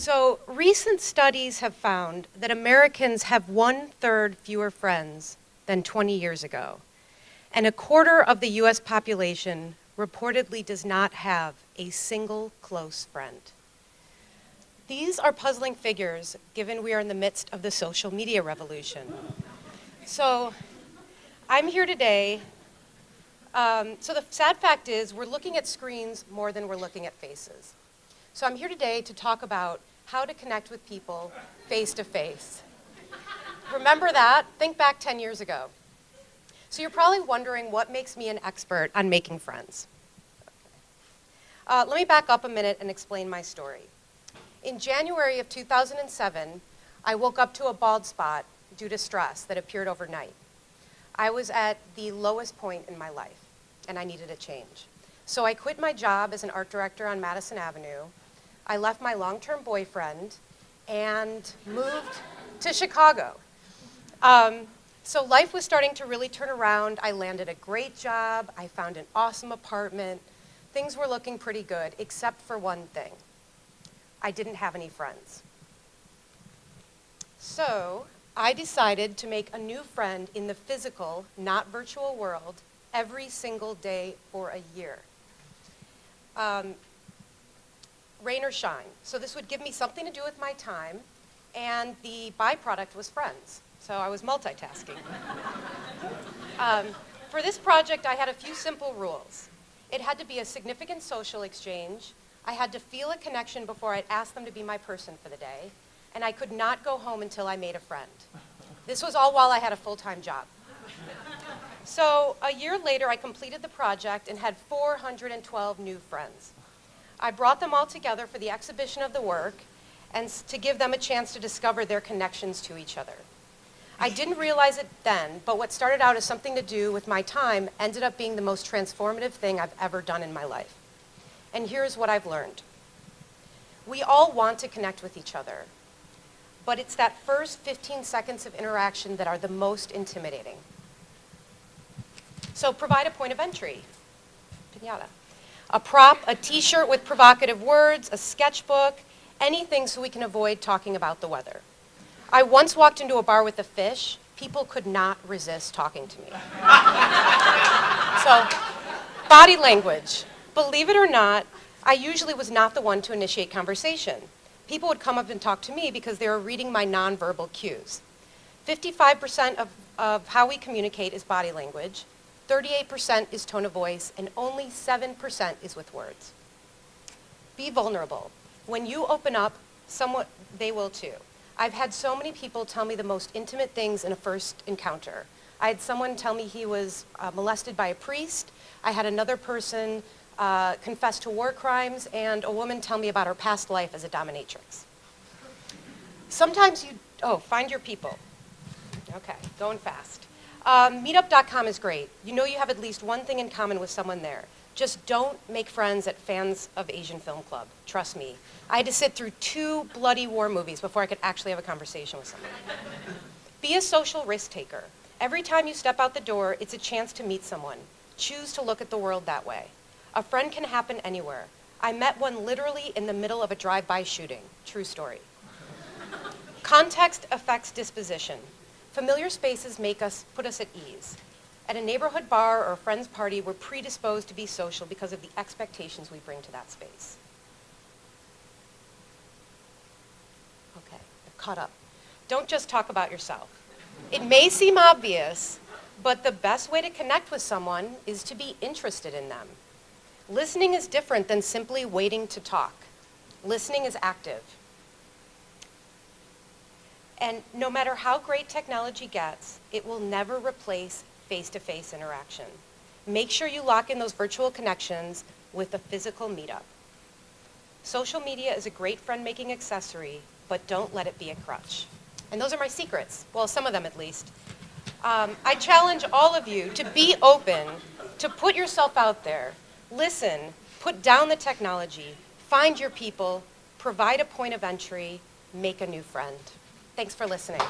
So recent studies have found that Americans have 1/3 fewer friends than 20 years ago, and 1/4 of the US population reportedly does not have a single close friend. These are puzzling figures given we are in the midst of the social media revolution. So I'm here today. So the sad fact is we're looking at screens more than we're looking at faces. So I'm here today to talk about how to connect with people face to face. Remember that? Think back 10 years ago. So you're probably wondering what makes me an expert on making friends. Let me back up a minute and explain my story. In January of 2007, I woke up to a bald spot due to stress that appeared overnight. I was at the lowest point in my life, and I needed a change. So I quit my job as an art director on Madison Avenue. I left my long-term boyfriend and moved to Chicago. So life was starting to really turn around. I landed a great job. I found an awesome apartment. Things were looking pretty good, except for one thing. I didn't have any friends. So I decided to make a new friend in the physical, not virtual world every single day for a year. Rain or shine. So this would give me something to do with my time, and the byproduct was friends. So I was multitasking. For this project, I had a few simple rules. It had to be a significant social exchange. I had to feel a connection before I'd ask them to be my person for the day, and I could not go home until I made a friend. This was all while I had a full-time job. So a year later, I completed the project and had 412 new friends. I brought them all together for the exhibition of the work and to give them a chance to discover their connections to each other. I didn't realize it then, but what started out as something to do with my time ended up being the most transformative thing I've ever done in my life. And here's what I've learned. We all want to connect with each other, but it's that first 15 seconds of interaction that are the most intimidating. So provide a point of entry. Pinata. A prop, a t-shirt with provocative words, a sketchbook, anything so we can avoid talking about the weather. I once walked into a bar with a fish. People could not resist talking to me. So, body language. Believe it or not, I usually was not the one to initiate conversation. People would come up and talk to me because they were reading my nonverbal cues. 55% of how we communicate is body language, 38% is tone of voice, and only 7% is with words. Be vulnerable. When you open up, they will too. I've had so many people tell me the most intimate things in a first encounter. I had someone tell me he was molested by a priest. I had another person confess to war crimes, and a woman tell me about her past life as a dominatrix. Sometimes find your people. Okay, going fast. Meetup.com is great. You know you have at least one thing in common with someone there. Just don't make friends at Fans of Asian Film Club. Trust me. I had to sit through 2 bloody war movies before I could actually have a conversation with someone. Be a social risk taker. Every time you step out the door, it's a chance to meet someone. Choose to look at the world that way. A friend can happen anywhere. I met one literally in the middle of a drive-by shooting. True story. Context affects disposition. Familiar spaces put us at ease. At a neighborhood bar or a friend's party, we're predisposed to be social because of the expectations we bring to that space. Okay, I've caught up. Don't just talk about yourself. It may seem obvious, but the best way to connect with someone is to be interested in them. Listening is different than simply waiting to talk. Listening is active. And no matter how great technology gets, it will never replace face-to-face interaction. Make sure you lock in those virtual connections with a physical meetup. Social media is a great friend-making accessory, but don't let it be a crutch. And those are my secrets. Well, some of them at least. I challenge all of you to be open, to put yourself out there, listen, put down the technology, find your people, provide a point of entry, make a new friend. Thanks for listening.